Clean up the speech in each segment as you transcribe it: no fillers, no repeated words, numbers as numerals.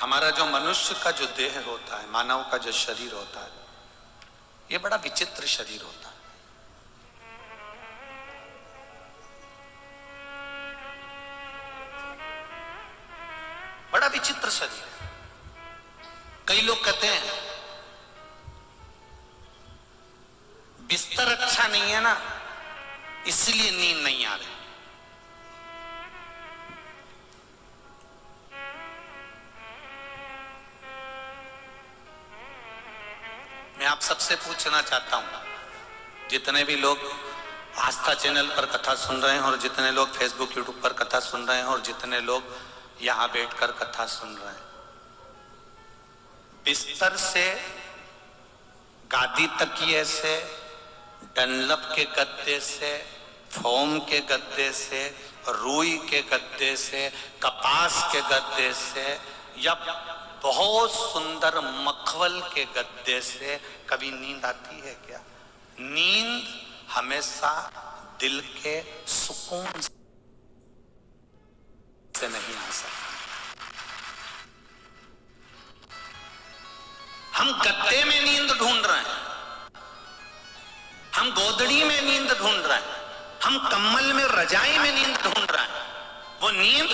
हमारा जो मनुष्य का जो देह होता है, मानव का जो शरीर होता है, ये बड़ा विचित्र शरीर होता है। बड़ा विचित्र शरीर है। कई लोग कहते हैं बिस्तर अच्छा नहीं है ना, इसलिए नींद नहीं आ रही। मैं आप सबसे पूछना चाहता हूं, जितने भी लोग आस्था चैनल पर कथा सुन रहे हैं और जितने लोग फेसबुक यूट्यूब पर कथा सुन रहे हैं और जितने लोग यहां बैठकर कथा सुन रहे हैं, बिस्तर से, गादी तकिए से, डनलप के गद्दे से, फोम के गद्दे से, रुई के गद्दे से, कपास के गद्दे से या बहुत सुंदर मखमल के गद्दे से कभी नींद आती है क्या? नींद हमेशा दिल के सुकून से नहीं आ सकती। हम गद्दे में नींद ढूंढ रहे हैं, हम गोदड़ी में नींद ढूंढ रहे हैं, हम कम्बल में, रजाई में नींद ढूंढ रहे हैं। वो नींद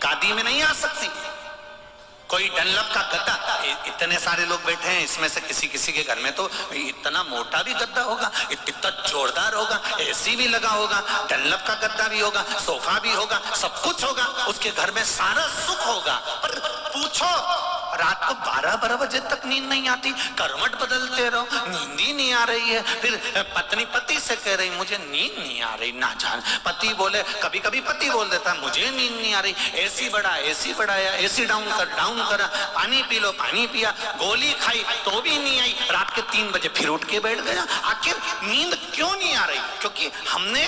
गादी में नहीं आ सकती। कोई डनलप का गद्दा, इतने सारे लोग बैठे हैं, इसमें से किसी किसी के घर में तो इतना मोटा भी गद्दा होगा, इतना जोरदार होगा, एसी भी लगा होगा, डनलप का गद्दा भी होगा, सोफा भी होगा, सब कुछ होगा, उसके घर में सारा सुख होगा। पर पूछो, रात को 12-12 बजे तक नींद नहीं आती, करवट बदलते रहो, नींद ही नहीं आ रही है। फिर पत्नी पति से कह रही मुझे नींद नहीं आ रही, ना जान। पति बोले, कभी कभी पति बोल देता मुझे नींद नहीं आ रही, एसी बढ़ाया, एसी डाउन करा, पानी पी लो, पानी पिया, गोली खाई तो भी नहीं आई, रात के 3 बजे फिर उठ के बैठ गया। आखिर नींद क्यों नहीं आ रही? क्योंकि हमने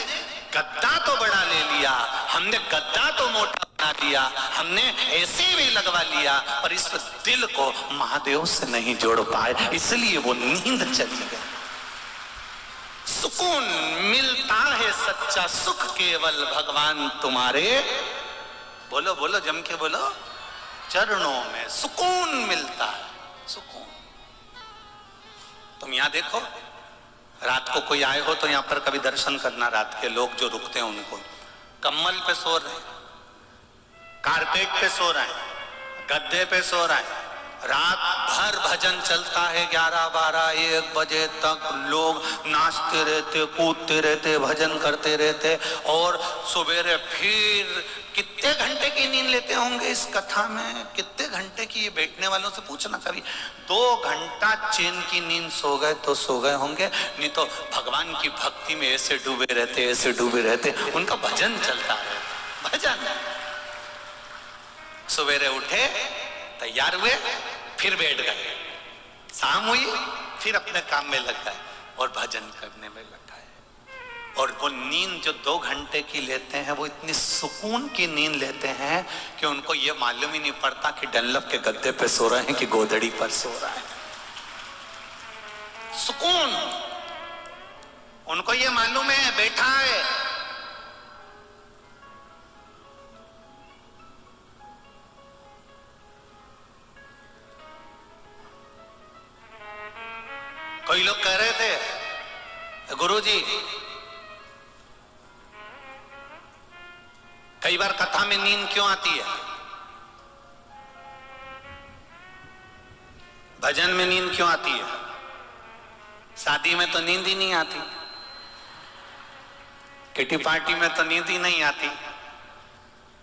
गद्दा तो बड़ा ले लिया, हमने गद्दा तो मोटा बना दिया, हमने एसी भी लगवा लिया, पर इस दिल को महादेव से नहीं जोड़ पाए, इसलिए वो नींद चली गई। सुकून मिलता है सच्चा सुख केवल भगवान तुम्हारे, बोलो बोलो जम के बोलो, चरणों में सुकून मिलता है, सुकून। तुम यहां देखो, रात को कोई आए हो तो यहां पर कभी दर्शन करना, रात के लोग जो रुकते हैं उनको, कम्बल पे सो रहे हैं, कारपेट पे सो रहे हैं, गद्दे पे सो रहे हैं, रात भर भजन चलता है, 11-12-1 बजे तक लोग नाचते रहते, कूदते रहते, भजन करते रहते, और सवेरे फिर कितने घंटे की नींद लेते होंगे इस कथा में? कितने घंटे की? ये बैठने वालों से पूछना कभी। 2 घंटा चैन की नींद सो गए तो सो गए होंगे, नहीं तो भगवान की भक्ति में ऐसे डूबे रहते, उनका भजन चलता है, भजन। सवेरे उठे, तैयार हुए, फिर बैठ गए, शाम हुई, फिर अपने काम में लग गए और भजन करने में लग गए। और वो नींद जो 2 घंटे की लेते हैं, वो इतनी सुकून की नींद लेते हैं कि उनको ये मालूम ही नहीं पड़ता कि डनलप के गद्दे पे सो रहे हैं कि गोदड़ी पर सो रहा है। सुकून उनको ये मालूम है, बैठा है। कोई लोग कह रहे थे, गुरुजी कई बार कथा में नींद क्यों आती है? भजन में नींद क्यों आती है? शादी में तो नींद ही नहीं आती, किटी पार्टी में तो नींद ही नहीं आती,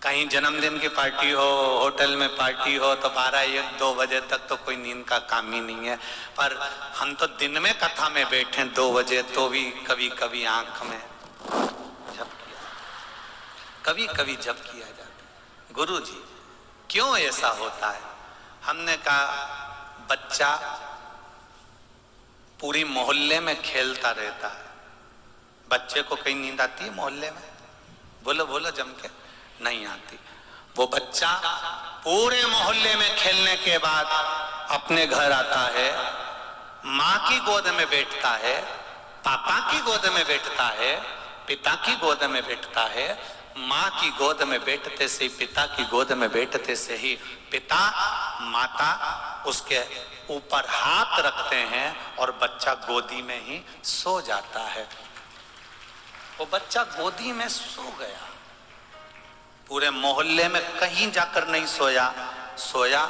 कहीं जन्मदिन की पार्टी हो, होटल में पार्टी हो तो 12-1-2 बजे तक तो कोई नींद का काम ही नहीं है। पर हम तो दिन में कथा में बैठे 2 बजे तो भी कभी कभी आंख में कभी कभी जप किया जाता है। गुरुजी क्यों ऐसा होता है? हमने कहा बच्चा पूरी मोहल्ले में खेलता रहता है, बच्चे को कहीं नींद आती है मोहल्ले में? बोलो बोलो जम के, नहीं आती। वो बच्चा पूरे मोहल्ले में खेलने के बाद अपने घर आता है, माँ की गोद में बैठता है, पापा की गोद में बैठता है, पिता की गोद में बैठता है, माँ की गोद में बैठते से ही, पिता की गोद में बैठते से ही पिता माता उसके ऊपर हाथ रखते हैं और बच्चा गोदी में ही सो जाता है। वो बच्चा गोदी में सो गया, पूरे मोहल्ले में कहीं जाकर नहीं सोया। सोया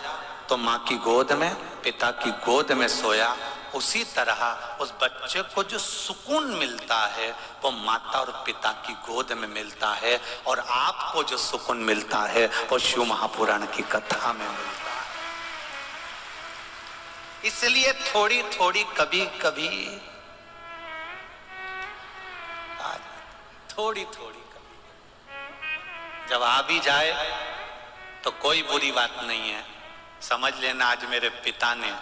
तो माँ की गोद में, पिता की गोद में सोया। उसी तरह उस बच्चे को जो सुकून मिलता है वो माता और पिता की गोद में मिलता है, और आपको जो सुकून मिलता है वो शिव महापुराण की कथा में मिलता है। इसलिए थोड़ी थोड़ी कभी कभी थोड़ी थोड़ी कभी जब आ भी जाए तो कोई बुरी बात नहीं है। समझ लेना आज मेरे पिता ने,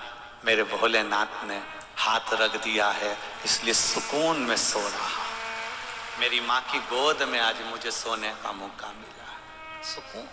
मेरे भोलेनाथ ने हाथ रख दिया है, इसलिए सुकून में सो रहा। मेरी माँ की गोद में आज मुझे सोने का मौका मिला, सुकून।